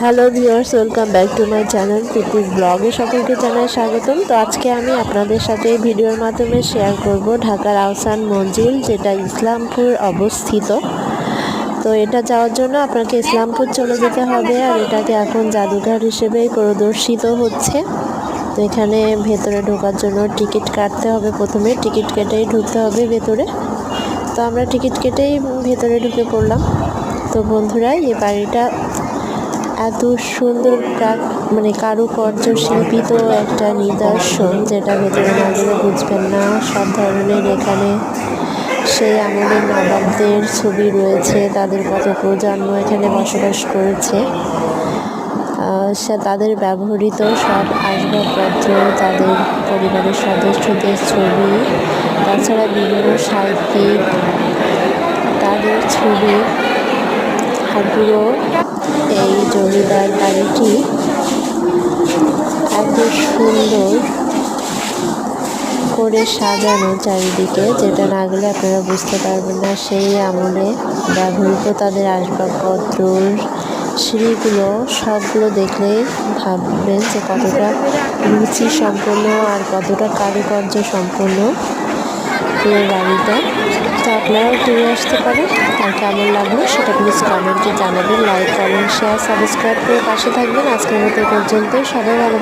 Hello viewers, welcome back to my channel Preeti's ব্লগে সকলকে জানাই স্বাগতম। তো আজকে আমি আপনাদের সাথে ভিডিওর মাধ্যমে শেয়ার করব ঢাকার আহসান মঞ্জিল, যেটা ইসলামপুর অবস্থিত। তো এটা যাওয়ার জন্য আপনাকে ইসলামপুর চলে যেতে হবে, আর এটাকে এখন জাদুঘর হিসেবেই প্রদর্শিত হচ্ছে। তো এখানে ভেতরে ঢোকার জন্য টিকিট কাটতে হবে, প্রথমে টিকিট কেটেই ঢুকতে হবে ভেতরে। তো আমরা টিকিট কেটেই ভেতরে ঢুকে পড়লাম। তো বন্ধুরা, এই বাড়িটা এত সুন্দর কারুকার্য শিল্পিত একটা নিদর্শন, যেটা ভেতরে না গেলে বুঝবেন না। সব ধরনের এখানে সেই আমলের নবাবদের ছবি রয়েছে, তাদের কত প্রজন্ম এখানে বসবাস করেছে, তাদের ব্যবহৃত সব আসবাবপত্র, তাদের পরিবারের সদস্যদের ছবি, তাছাড়া বিভিন্ন সাহিত্যিক তাদের ছবি। আর পুরো এই জমিদার বাড়িটি এত সুন্দর করে সাজানো চারিদিকে, যেটা না গেলে আপনারা বুঝতে পারবেন না। সেই আমলে ব্যবহৃত তাদের আসবাবপত্র, সিঁড়িগুলো সবগুলো দেখলেই ভাববেন যে কতটা রুচি সম্পন্ন আর কতটা কারুকার্য সম্পন্ন পুরো বাড়িটা। তো আপনারাও ঘুরে আসতে পারেন। আর কেমন লাগলো সেটা প্লিজ কমেন্টে জানাবেন। লাইক, কমেন্ট, শেয়ার, সাবস্ক্রাইব করে পাশে থাকবেন। আজকের মতো পর্যন্ত সবাই ভালো